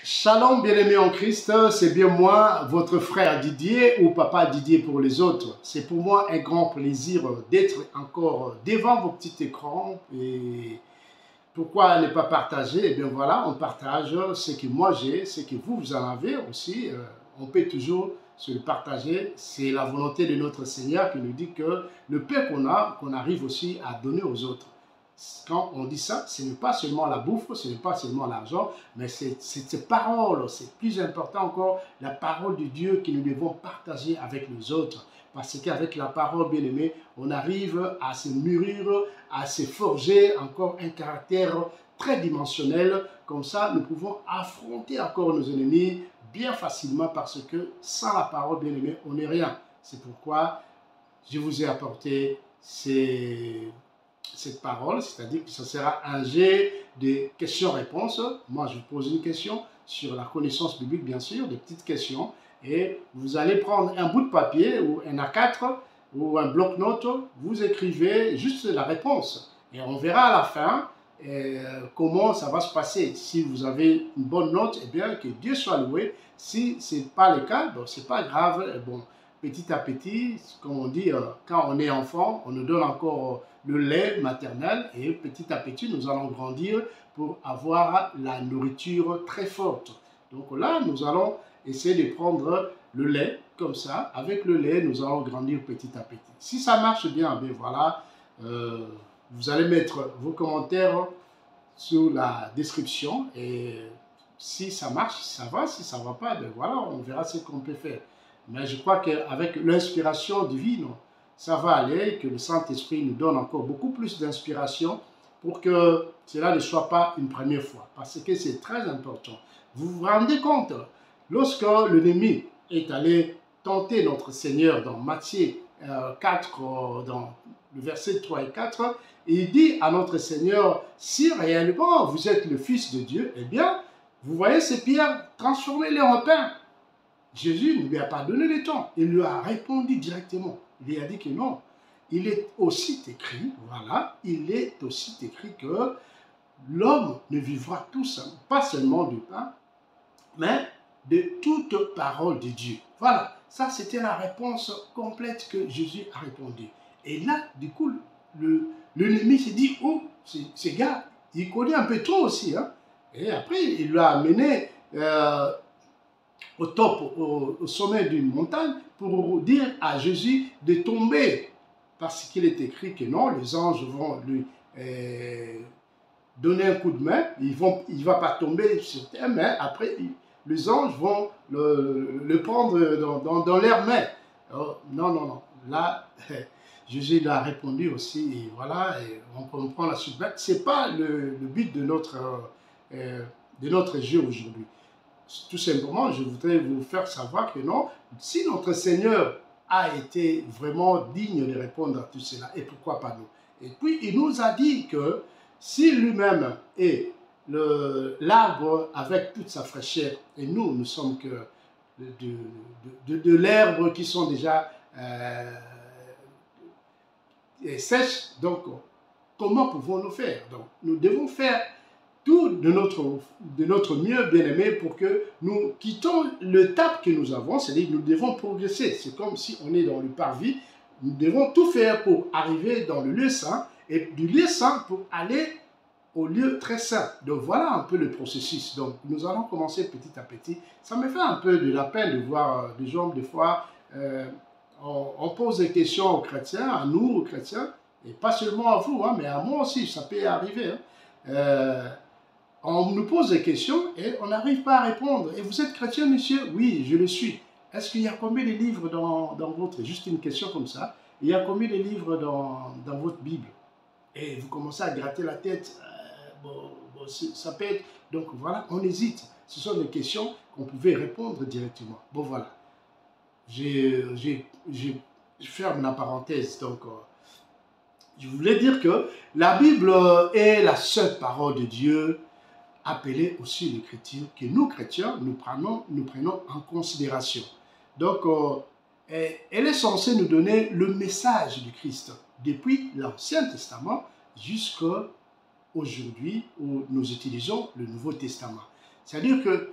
Shalom bien-aimés en Christ, c'est bien moi, votre frère Didier ou papa Didier pour les autres. C'est pour moi un grand plaisir d'être encore devant vos petits écrans. Et pourquoi ne pas partager? Eh bien voilà, on partage ce que moi j'ai, ce que vous en avez aussi. On peut toujours se le partager. C'est la volonté de notre Seigneur qui nous dit que le pain qu'on a, qu'on arrive aussi à donner aux autres. Quand on dit ça, ce n'est pas seulement la bouffe, ce n'est pas seulement l'argent, mais c'est ces paroles, c'est plus important encore, la parole de Dieu que nous devons partager avec les autres. Parce qu'avec la parole, bien aimée, on arrive à se mûrir, à se forger encore un caractère très dimensionnel. Comme ça, nous pouvons affronter encore nos ennemis bien facilement parce que sans la parole, bien aimée, on n'est rien. C'est pourquoi je vous ai apporté cette parole, c'est-à-dire que ce sera un jet de questions-réponses. Moi, je vous pose une question sur la connaissance biblique, bien sûr, des petites questions. Et vous allez prendre un bout de papier ou un A4 ou un bloc-notes, vous écrivez juste la réponse. Et on verra à la fin comment ça va se passer. Si vous avez une bonne note, eh bien, que Dieu soit loué. Si ce n'est pas le cas, bon, ce n'est pas grave. Bon, petit à petit, comme on dit, quand on est enfant, on nous donne encore le lait maternel et petit à petit, nous allons grandir pour avoir la nourriture très forte. Donc là, nous allons essayer de prendre le lait comme ça. Avec le lait, nous allons grandir petit à petit. Si ça marche bien, ben voilà, vous allez mettre vos commentaires sous la description et si ça marche, ça va. Si ça ne va pas, ben voilà, on verra ce qu'on peut faire. Mais je crois qu'avec l'inspiration divine, ça va aller, que le Saint-Esprit nous donne encore beaucoup plus d'inspiration pour que cela ne soit pas une première fois. Parce que c'est très important. Vous vous rendez compte, lorsque l'ennemi est allé tenter notre Seigneur dans Matthieu 4, dans le verset 3 et 4, il dit à notre Seigneur, si réellement vous êtes le Fils de Dieu, eh bien, vous voyez ces pierres, transformez-les en pain. Jésus ne lui a pas donné le temps. Il lui a répondu directement. Il lui a dit que non. Il est aussi écrit, voilà, il est aussi écrit que l'homme ne vivra tout seul, pas seulement du pain, mais de toute parole de Dieu. Voilà, ça c'était la réponse complète que Jésus a répondu. Et là, du coup, l'ennemi s'est dit, oh, ce gars, il connaît un peu trop aussi. Hein? Et après, il l'a amené au top, au sommet d'une montagne, pour dire à Jésus de tomber. Parce qu'il est écrit que non, les anges vont lui donner un coup de main, il ne va pas tomber sur terre, mais après, les anges vont le prendre dans leurs mains. Oh, non, non, non. Là, Jésus l'a répondu aussi, et voilà, et on comprend la suite. Ce n'est pas le but de notre jeu aujourd'hui. Tout simplement, je voudrais vous faire savoir que non, si notre Seigneur a été vraiment digne de répondre à tout cela, et pourquoi pas nous? Et puis, il nous a dit que si lui-même est l'arbre avec toute sa fraîcheur, et nous, nous sommes que de l'herbe qui sont déjà sèches, donc comment pouvons-nous faire? Donc, nous devons faire tout de notre mieux, bien-aimé, pour que nous quittons le tap que nous avons, c'est-à-dire que nous devons progresser. C'est comme si on est dans le parvis, nous devons tout faire pour arriver dans le lieu saint, et du lieu saint pour aller au lieu très saint. Donc voilà un peu le processus. Donc nous allons commencer petit à petit. Ça me fait un peu de la peine de voir des gens, des fois, on pose des questions aux chrétiens, à nous, aux chrétiens, et pas seulement à vous, hein, mais à moi aussi, ça peut arriver. Hein. On nous pose des questions et on n'arrive pas à répondre. Et vous êtes chrétien, monsieur? Oui, je le suis. Est-ce qu'il y a combien de livres dans votre... Juste une question comme ça. Il y a combien de livres dans votre Bible? Et vous commencez à gratter la tête. Ça peut être... Donc voilà, on hésite. Ce sont des questions qu'on pouvait répondre directement. Bon, voilà. Je ferme la parenthèse. Donc, je voulais dire que la Bible est la seule parole de Dieu, appelée aussi l'Écriture, que nous, chrétiens, nous prenons en considération. Donc, elle est censée nous donner le message du Christ, depuis l'Ancien Testament jusqu'à aujourd'hui où nous utilisons le Nouveau Testament. C'est-à-dire que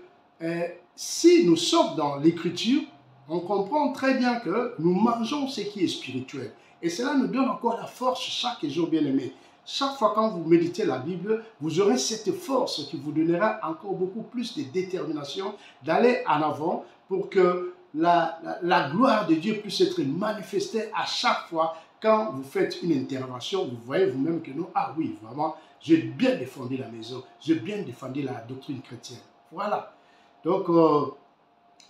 si nous sommes dans l'écriture, on comprend très bien que nous mangeons ce qui est spirituel. Et cela nous donne encore la force chaque jour, bien-aimé. Chaque fois quand vous méditez la Bible, vous aurez cette force qui vous donnera encore beaucoup plus de détermination d'aller en avant pour que la gloire de Dieu puisse être manifestée à chaque fois quand vous faites une intervention. Vous voyez vous-même que non, ah oui, vraiment, j'ai bien défendu la maison, j'ai bien défendu la doctrine chrétienne. Voilà. Donc,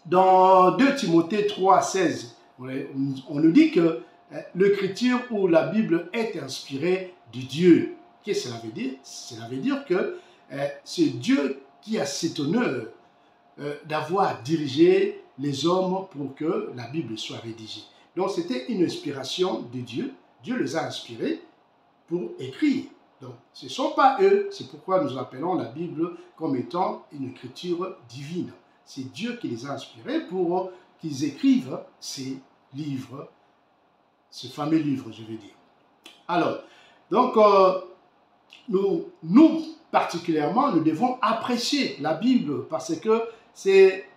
dans 2 Timothée 3, 16, on nous dit que l'écriture ou la Bible est inspirée de Dieu. Qu'est-ce que cela veut dire? Cela veut dire que c'est Dieu qui a cet honneur d'avoir dirigé les hommes pour que la Bible soit rédigée. Donc c'était une inspiration de Dieu. Dieu les a inspirés pour écrire. Donc ce ne sont pas eux, c'est pourquoi nous appelons la Bible comme étant une écriture divine. C'est Dieu qui les a inspirés pour qu'ils écrivent ces livres, ce fameux livre, je veux dire. Alors, donc, nous, particulièrement, nous devons apprécier la Bible parce que c'est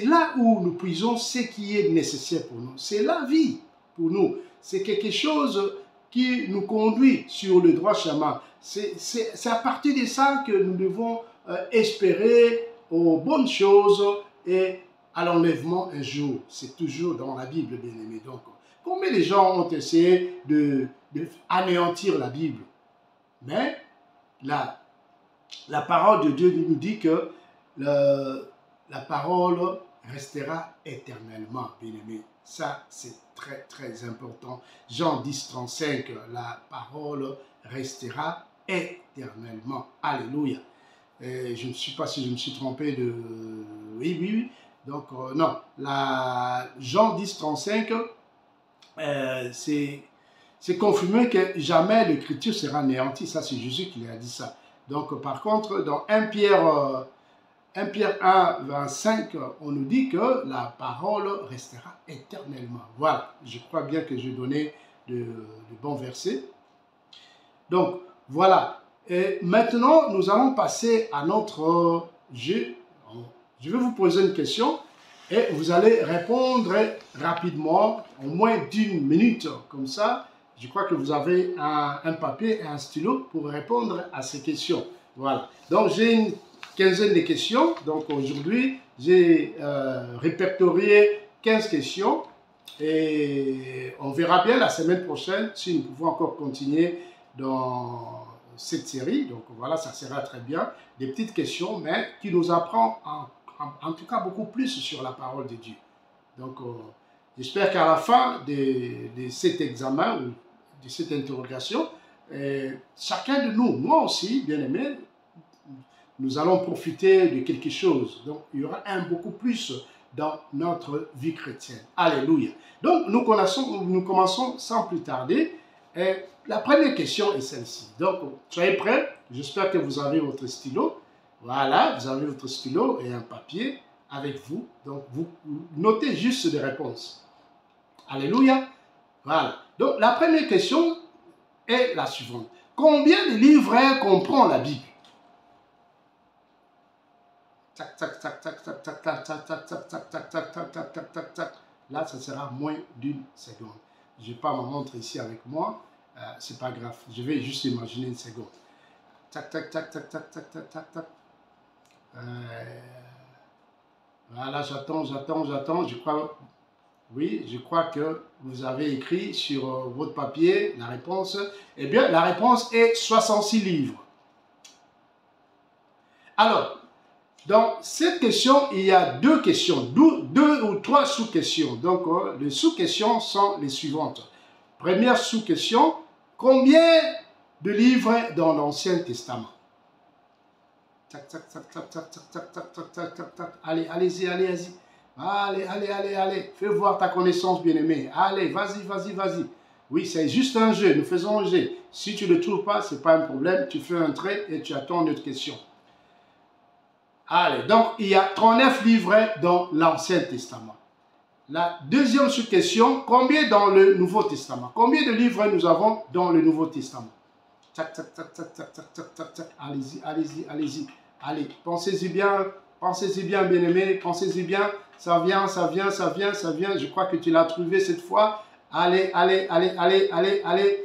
là où nous puisons ce qui est nécessaire pour nous. C'est la vie pour nous. C'est quelque chose qui nous conduit sur le droit chemin. C'est à partir de ça que nous devons espérer aux bonnes choses et à l'enlèvement un jour. C'est toujours dans la Bible, bien aimé. Donc, combien de gens ont essayé d'anéantir la Bible? Mais la parole de Dieu nous dit que la parole restera éternellement, bien aimé. Ça, c'est très, très important. Jean 10, 35, la parole restera éternellement. Alléluia. Et je ne sais pas si je me suis trompé de... Oui. Donc, non. Jean 10, 35, c'est confirmé que jamais l'écriture sera anéantie. Ça, c'est Jésus qui a dit ça. Donc, par contre, dans 1 Pierre 1, 25, on nous dit que la parole restera éternellement. Voilà, je crois bien que j'ai donné de bons versets. Donc, voilà. Et maintenant, nous allons passer à notre jeu. Je vais vous poser une question et vous allez répondre rapidement, en moins d'1 minute. Comme ça, je crois que vous avez un papier et un stylo pour répondre à ces questions. Voilà. Donc, j'ai une quinzaine de questions. Donc, aujourd'hui, j'ai répertorié 15 questions. Et on verra bien la semaine prochaine si nous pouvons encore continuer dans cette série. Donc, voilà, ça sera très bien. Des petites questions, mais qui nous apprend en tout cas beaucoup plus sur la parole de Dieu. Donc, j'espère qu'à la fin de cet examen ou de cette interrogation, chacun de nous, moi aussi, bien aimé, nous allons profiter de quelque chose. Donc, il y aura beaucoup plus dans notre vie chrétienne. Alléluia. Donc, nous commençons sans plus tarder. Et la première question est celle-ci. Donc, soyez prêts. J'espère que vous avez votre stylo. Voilà, vous avez votre stylo et un papier avec vous. Donc, vous notez juste des réponses. Alléluia. Voilà. Donc, la première question est la suivante. Combien de livres comprend la Bible? Tac, tac, tac, tac, tac, tac, tac, tac, tac, tac, tac, tac, tac, tac, tac, tac, tac, tac. Là, ça sera moins d'1 seconde. Je n'ai pas ma montre ici avec moi. C'est pas grave. Je vais juste imaginer une seconde. Tac, tac, tac, tac, tac, tac, tac, tac, tac. Voilà, j'attends. Je crois, oui, je crois que vous avez écrit sur votre papier la réponse. Eh bien, la réponse est 66 livres. Alors, dans cette question, il y a deux questions, deux ou trois sous-questions. Donc, les sous-questions sont les suivantes. Première sous-question, combien de livres dans l'Ancien Testament? Tac, tac, tac, tac, tac, tac, tac, tac, tac, tac, tac, tac. Allez, allez-y. Allez. Fais voir ta connaissance, bien-aimé. Allez, vas-y. Oui, c'est juste un jeu. Nous faisons un jeu. Si tu ne le trouves pas, ce n'est pas un problème. Tu fais un trait et tu attends une autre question. Allez, donc il y a 39 livres dans l'Ancien Testament. La deuxième sous-question, combien dans le Nouveau Testament? Combien de livres nous avons dans le Nouveau Testament? Tac, tac, tac, tac, tac, tac, tac, tac, tac. Allez-y. Allez, pensez-y bien. Pensez-y bien, bien-aimé, pensez-y bien. Ça vient, ça vient, ça vient, ça vient. Je crois que tu l'as trouvé cette fois. Allez, allez, allez, allez, allez, allez.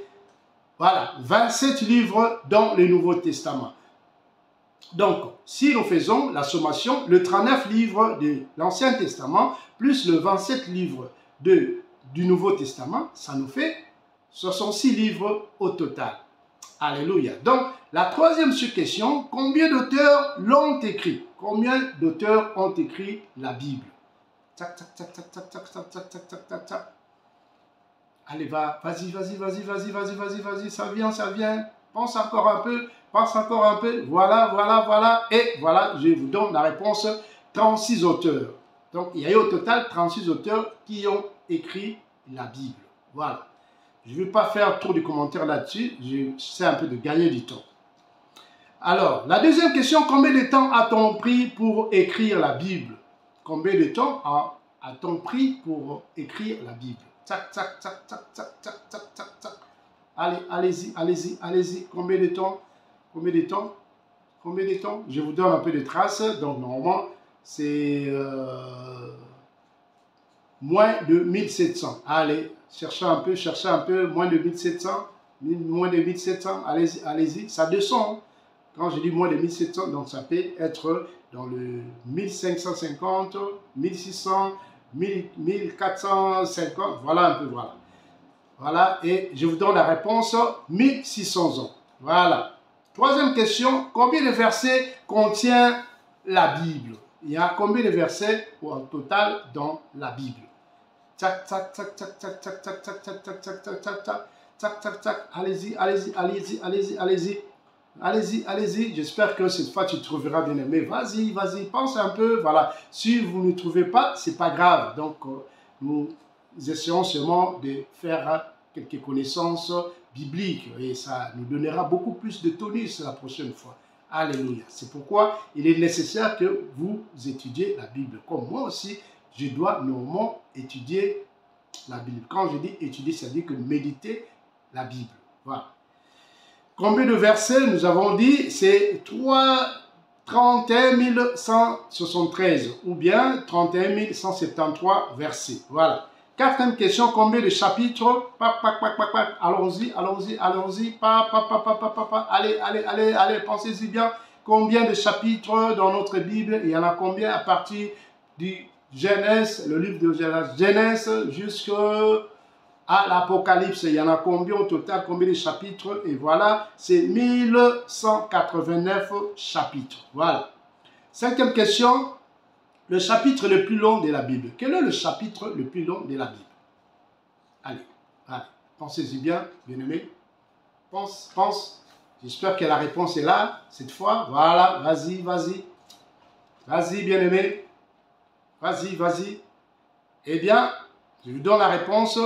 Voilà, 27 livres dans le Nouveau Testament. Donc, si nous faisons la sommation, le 39 livres de l'Ancien Testament, plus le 27 livres du Nouveau Testament, ça nous fait 66 livres au total. Alléluia. Donc, la troisième sous-question, combien d'auteurs l'ont écrit? Combien d'auteurs ont écrit la Bible? Tac, tac, tac, tac, tac, tac, tac, tac, tac, tac, tac, tac. Allez, vas-y, vas-y, vas-y, vas-y, vas-y, vas-y, vas-y, ça vient, ça vient. Pense encore un peu, pense encore un peu. Voilà, voilà, voilà. Et voilà, je vous donne la réponse, 36 auteurs. Donc, il y a eu au total 36 auteurs qui ont écrit la Bible. Voilà. Je ne vais pas faire trop de commentaires là-dessus. J'essaie un peu de gagner du temps. Alors, la deuxième question, combien de temps a-t-on pris pour écrire la Bible? Combien de temps a-t-on pris pour écrire la Bible? Tac, tac, tac, tac, tac, tac, tac, tac, tac. Allez, allez-y, allez-y, allez-y. Combien de temps? Combien de temps? Combien de temps? Je vous donne un peu de traces. Donc, normalement, c'est moins de 1700. Allez, cherchez un peu, moins de 1700. Moins de 1700, allez-y, allez-y. Ça descend. Quand je dis moins de 1700, donc ça peut être dans le 1550, 1600, 1450, voilà un peu, voilà. Voilà, et je vous donne la réponse, 1600 ans. Voilà. Troisième question, combien de versets contient la Bible? Il y a combien de versets au total dans la Bible? Tac, tac, tac, tac, tac, tac, tac, tac, tac, tac, tac, tac, tac, tac, tac, tac, tac, allez-y, allez-y, allez-y, allez-y, allez-y. Allez-y, allez-y. J'espère que cette fois, tu trouveras bien aimé. Vas-y, vas-y, pense un peu. Voilà. Si vous ne trouvez pas, ce n'est pas grave. Donc, nous essayons seulement de faire quelques connaissances bibliques. Et ça nous donnera beaucoup plus de tonus la prochaine fois. Alléluia. C'est pourquoi il est nécessaire que vous étudiez la Bible. Comme moi aussi, je dois normalement étudier la Bible. Quand je dis étudier, ça veut dire que méditer la Bible. Voilà. Combien de versets nous avons dit? C'est 31 173 ou bien 31 173 versets. Voilà. Quatrième question, combien de chapitres? Allons-y, allons-y, allons-y. Allez, allez, allez, allez, pensez-y bien. Combien de chapitres dans notre Bible? Il y en a combien à partir du Genèse, le livre de Genèse jusqu'à l'Apocalypse? Il y en a combien au total? Combien de chapitres? Et voilà, c'est 1189 chapitres. Voilà. Cinquième question. Le chapitre le plus long de la Bible. Quel est le chapitre le plus long de la Bible? Allez, allez, pensez-y bien, bien-aimé. Pense, pense. J'espère que la réponse est là, cette fois. Voilà, vas-y, vas-y. Vas-y, bien-aimé. Vas-y, vas-y. Eh bien, je vous donne la réponse.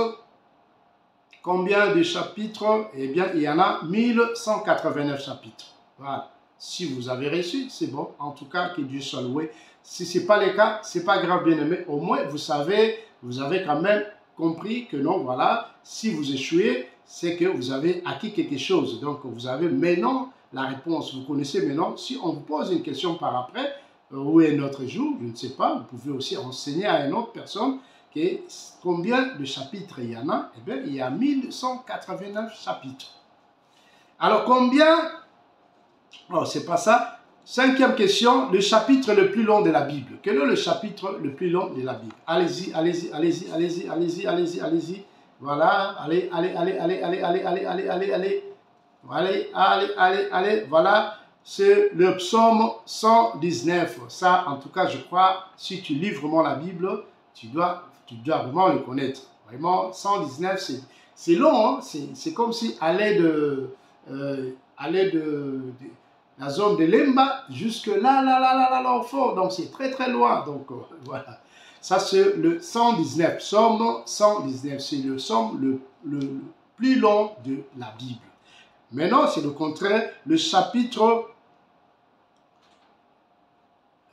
Combien de chapitres? Eh bien, il y en a 1189 chapitres. Voilà. Si vous avez reçu, c'est bon. En tout cas, que Dieu soit loué. Si ce n'est pas le cas, ce n'est pas grave, bien-aimé. Au moins, vous avez quand même compris que non, voilà, si vous échouez, c'est que vous avez acquis quelque chose. Donc, vous avez maintenant la réponse. Vous connaissez maintenant. Si on vous pose une question par après, ou un autre jour, je ne sais pas, vous pouvez aussi enseigner à une autre personne que combien de chapitres il y en a. Eh bien, il y a 1189 chapitres. Alors, combien? Oh, c'est pas ça. Cinquième question, le chapitre le plus long de la Bible. Quel est le chapitre le plus long de la Bible? Allez-y, allez-y, allez-y, allez-y, allez-y, allez-y, allez-y. Voilà, allez, allez, allez, allez, allez, allez, allez, allez, allez, allez. Allez, allez, allez, allez, voilà. C'est le psaume 119. Ça, en tout cas, je crois, si tu lis vraiment la Bible, tu dois vraiment le connaître. Vraiment, 119, c'est long, hein? C'est comme si aller de la zone de Lemba jusque là, au fond. Donc, c'est très, très loin. Donc, voilà. Ça, c'est le 119. Psaume 119. C'est le psaume le plus long de la Bible. Maintenant, c'est le contraire. Le chapitre...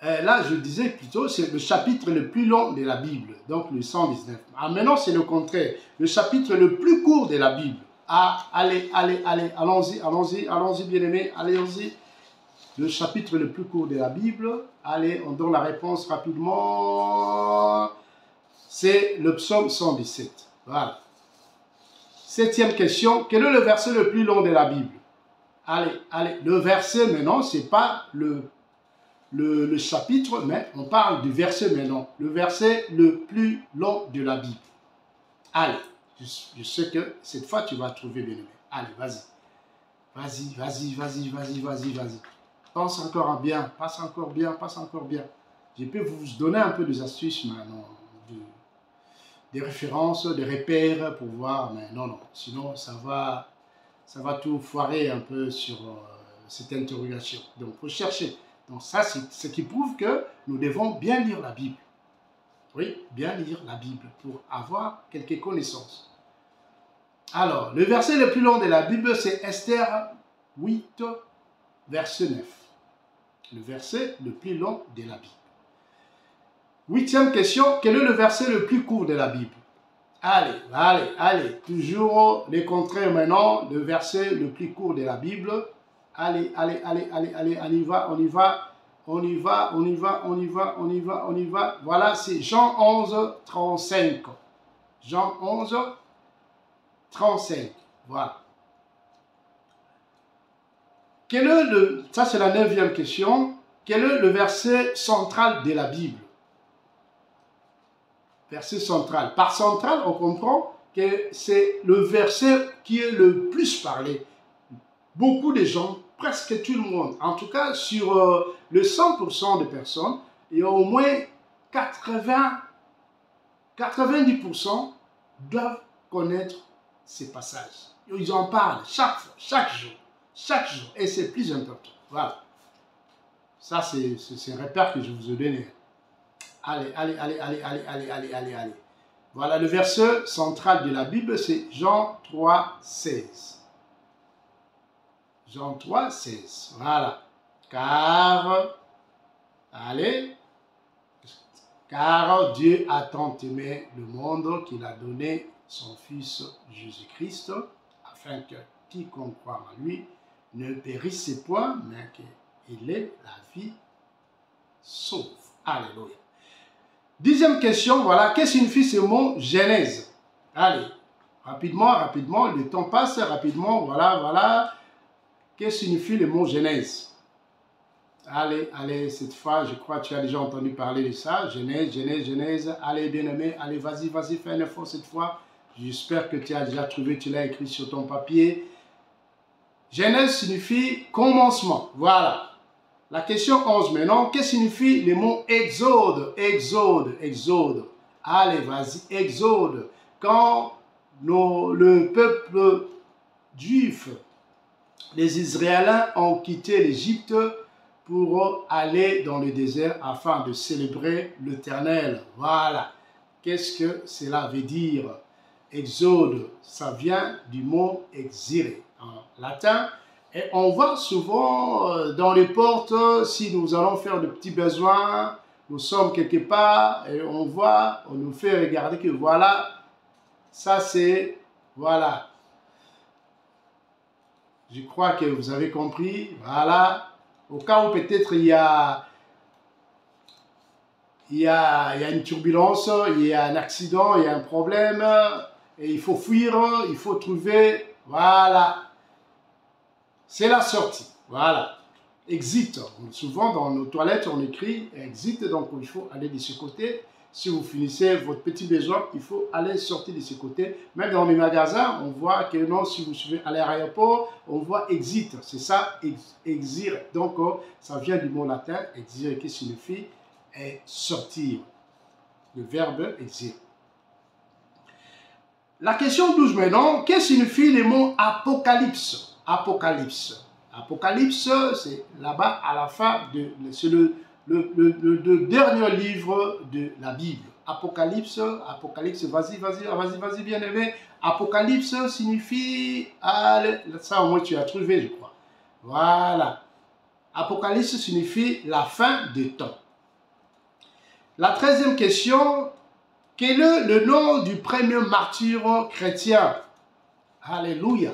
là, je disais plutôt, c'est le chapitre le plus long de la Bible. Donc, le 119. Ah, maintenant, c'est le contraire. Le chapitre le plus court de la Bible. Ah, allez, allez, allez. Allons-y, allons-y, allons-y, bien-aimés. Allons-y. le chapitre le plus court de la Bible? Allez, on donne la réponse rapidement. C'est le psaume 117. Voilà. 7e question. Quel est le verset le plus long de la Bible? Allez, allez. Le verset maintenant, ce n'est pas le chapitre, mais on parle du verset maintenant. Le verset le plus long de la Bible. Allez, je sais que cette fois, tu vas trouver, bien aimé. Allez, vas-y. Vas-y, vas-y, vas-y, vas-y, vas-y, vas-y. Pense encore bien, passe encore bien, passe encore bien. Je peux vous donner un peu des astuces maintenant, des références, des repères pour voir, mais non, sinon ça va tout foirer un peu sur cette interrogation. Donc, il faut chercher. Donc, ça, c'est ce qui prouve que nous devons bien lire la Bible. Oui, bien lire la Bible pour avoir quelques connaissances. Alors, le verset le plus long de la Bible, c'est Esther 8, verset 9. Le verset le plus long de la Bible. 8e question, quel est le verset le plus court de la Bible? Allez, allez, allez, toujours les contraires maintenant, le verset le plus court de la Bible. Allez, allez, allez, allez, allez, on y va, on y va, on y va, on y va, on y va, on y va, on y va. Voilà, c'est Jean 11, 35. Jean 11, 35. Voilà. Quel est ça c'est la 9e question. Quel est le verset central de la Bible? Verset central. Par central, on comprend que c'est le verset qui est le plus parlé. Beaucoup de gens, presque tout le monde, en tout cas sur le 100% de personnes, il y a au moins 90% doivent connaître ces passages. Ils en parlent chaque fois, chaque jour, et c'est plus important. Voilà. Ça, c'est un repère que je vous ai donné. Allez, allez, allez, allez, allez, allez, allez, allez, allez. Voilà, le verset central de la Bible, c'est Jean 3, 16. Jean 3, 16. Voilà. Car Dieu a tant aimé le monde qu'il a donné son Fils Jésus-Christ, afin que quiconque croit en lui ne périsse point, mais qu'il ait la vie sauve. Alléluia. 10e question, voilà, qu'est-ce que signifie ce mot Genèse? Allez, rapidement, le temps passe rapidement, voilà. Qu'est-ce que signifie le mot Genèse? Allez, cette fois, je crois que tu as déjà entendu parler de ça. Genèse. Allez, bien-aimé, allez, vas-y, fais un effort cette fois. J'espère que tu as déjà trouvé, tu l'as écrit sur ton papier. Genèse signifie commencement, voilà. La question 11 maintenant, qu'est-ce que signifie le mot exode? Exode. Allez, vas-y, exode. Quand le peuple juif, les Israéliens ont quitté l'Égypte pour aller dans le désert afin de célébrer l'Éternel. Voilà. Qu'est-ce que cela veut dire? Exode, ça vient du mot exire en latin. Et on voit souvent dans les portes, si nous allons faire de petits besoins, nous sommes quelque part et on voit, on nous fait regarder que voilà, ça c'est, voilà. Je crois que vous avez compris, voilà. Au cas où peut-être il y a une turbulence, il y a un accident, il y a un problème, et il faut fuir, il faut trouver, voilà. C'est la sortie, voilà. Exit. Souvent dans nos toilettes, on écrit exit, donc il faut aller de ce côté. Si vous finissez votre petit besoin, il faut aller sortir de ce côté. Même dans les magasins, on voit que non, si vous suivez à l'aéroport, on voit exit. C'est ça, exir. Donc, ça vient du mot latin, exir, qui signifie sortir. Le verbe exir. La question 12 maintenant, qu'est-ce que signifie le mot apocalypse? Apocalypse, c'est là-bas à la fin, c'est le dernier livre de la Bible. Apocalypse, vas-y, bien aimé. Apocalypse signifie, ça au moins tu as trouvé, je crois. Voilà. Apocalypse signifie la fin des temps. La 13e question, quel est le nom du premier martyr chrétien? Alléluia.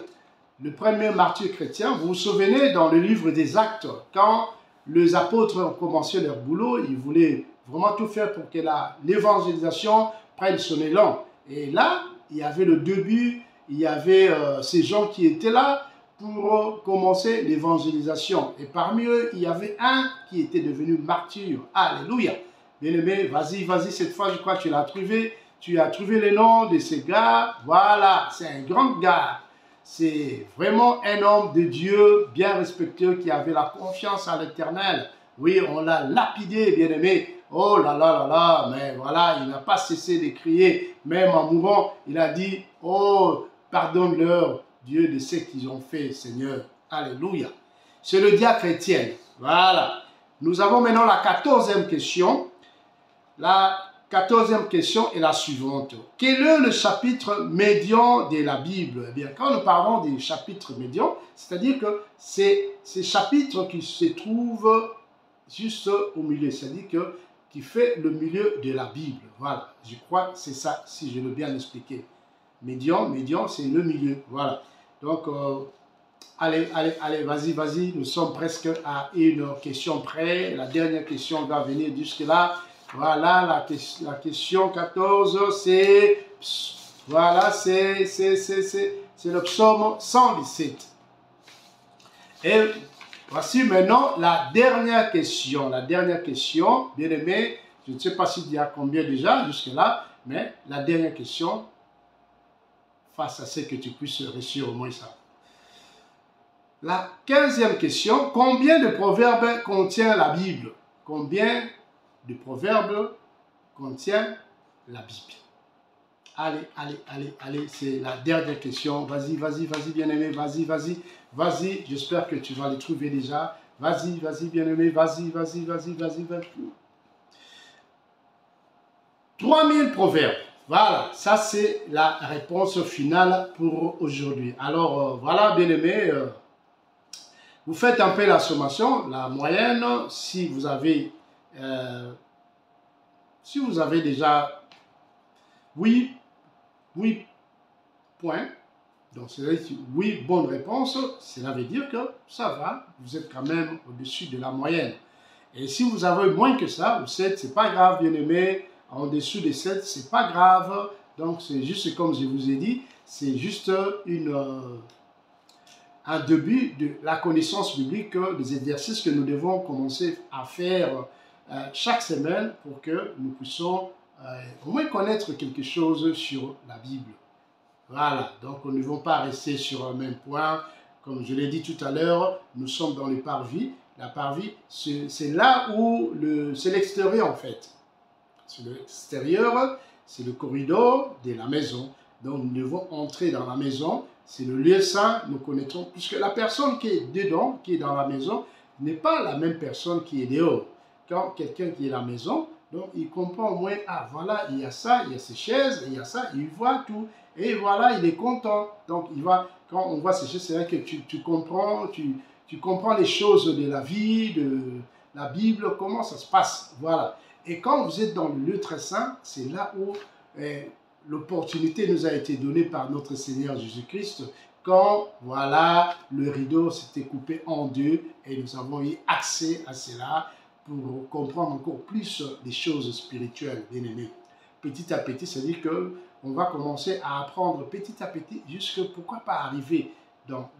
le premier martyr chrétien. Vous vous souvenez dans le livre des Actes, quand les apôtres ont commencé leur boulot, ils voulaient vraiment tout faire pour que l'évangélisation prenne son élan. Et là, il y avait le début, il y avait ces gens qui étaient là pour commencer l'évangélisation. Et parmi eux, il y avait un qui était devenu martyr. Alléluia. Bien-aimé, vas-y, cette fois, je crois que tu l'as trouvé. Tu as trouvé le nom de ce gars. Voilà, c'est un grand gars. C'est vraiment un homme de Dieu, bien respectueux, qui avait la confiance à l'Éternel. Oui, on l'a lapidé, bien-aimé. Oh là là là là, mais voilà, il n'a pas cessé de crier. Même en mourant, il a dit, oh, pardonne-leur, Dieu, de ce qu'ils ont fait, Seigneur. Alléluia. C'est le diacre Étienne. Voilà. Nous avons maintenant la 14e question. La 14e question est la suivante. Quel est le chapitre médian de la Bible? Eh bien, quand nous parlons des chapitres médians, c'est-à-dire que c'est ces chapitres qui se trouvent juste au milieu, c'est-à-dire que qui fait le milieu de la Bible. Voilà, je crois que c'est ça, si je veux bien l'expliquer. Médian, c'est le milieu. Voilà. Donc, allez, vas-y, nous sommes presque à une question près. La dernière question va venir jusque-là. Voilà, la question 14, c'est... Voilà, c'est le psaume 117. Et voici maintenant la dernière question. La dernière question, bien aimé, je ne sais pas s'il y a combien déjà jusque-là, mais la dernière question, face à ce que tu puisses réussir au moins ça. La 15e question, combien de proverbes contient la Bible? Combien de proverbes contient la Bible? Allez, c'est la dernière question. Vas-y, bien-aimé, vas-y. J'espère que tu vas les trouver déjà. Vas-y, bien-aimé, vas-y. 3000 proverbes. Voilà, ça c'est la réponse finale pour aujourd'hui. Alors, voilà, bien-aimé, vous faites un peu la sommation, la moyenne, si vous avez déjà 8 points, donc c'est-à-dire 8 bonnes réponses, cela veut dire que ça va, vous êtes quand même au-dessus de la moyenne. Et si vous avez moins que ça, ou 7, c'est pas grave, bien aimé, en dessous de 7, c'est pas grave. Donc c'est juste comme je vous ai dit, c'est juste un début de la connaissance biblique, des exercices que nous devons commencer à faire chaque semaine pour que nous puissions au moins connaître quelque chose sur la Bible. Voilà, donc nous ne devons pas rester sur un même point. Comme je l'ai dit tout à l'heure, nous sommes dans le parvis. La parvis, c'est là où c'est l'extérieur en fait. C'est l'extérieur, c'est le corridor de la maison. Donc nous devons entrer dans la maison. C'est le lieu saint, nous connaîtrons, puisque la personne qui est dedans, qui est dans la maison, n'est pas la même personne qui est dehors. Quand quelqu'un qui est à la maison, donc il comprend au moins, ah voilà, il y a ça, il y a ces chaises, il y a ça, il voit tout. Et voilà, il est content. Donc il va, quand on voit ces choses, c'est vrai que tu comprends, tu comprends les choses de la vie, de la Bible, comment ça se passe. Voilà. Et quand vous êtes dans le lieu très saint, c'est là où l'opportunité nous a été donnée par notre Seigneur Jésus-Christ, quand, voilà, le rideau s'était coupé en deux et nous avons eu accès à cela pour comprendre encore plus les choses spirituelles, bien aimés. Petit à petit, c'est-à-dire qu'on va commencer à apprendre petit à petit, jusque pourquoi pas arriver dans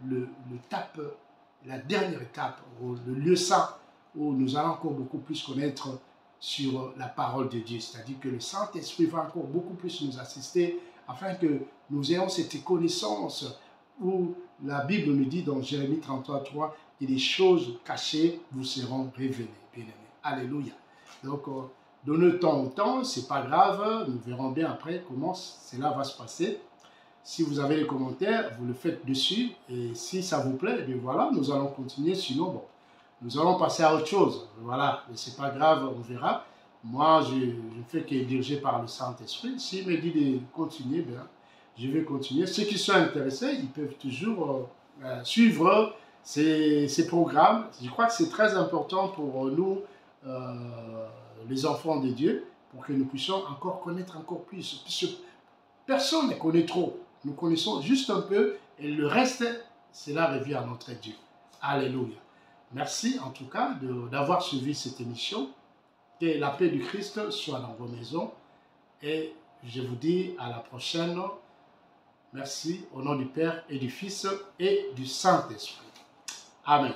la dernière étape, le lieu saint, où nous allons encore beaucoup plus connaître sur la parole de Dieu. C'est-à-dire que le Saint-Esprit va encore beaucoup plus nous assister afin que nous ayons cette connaissance où la Bible nous dit dans Jérémie 33:3 que les choses cachées vous seront révélées. Bien aimé. Alléluia. Donc, donnez temps au temps, c'est pas grave, nous verrons bien après comment cela va se passer. Si vous avez des commentaires, vous le faites dessus et si ça vous plaît, et bien voilà, nous allons continuer, sinon bon. Nous allons passer à autre chose. Voilà, mais c'est pas grave, on verra. Moi, je ne fais que diriger par le Saint-Esprit. S'il me dit de continuer, bien, je vais continuer. Ceux qui sont intéressés, ils peuvent toujours suivre ces programmes. Je crois que c'est très important pour nous, les enfants de Dieu, pour que nous puissions encore connaître encore plus. Puisque personne ne connaît trop. Nous connaissons juste un peu et le reste, cela revient à notre Dieu. Alléluia. Merci en tout cas d'avoir suivi cette émission. Que la paix du Christ soit dans vos maisons. Et je vous dis à la prochaine. Merci au nom du Père et du Fils et du Saint-Esprit. Amen.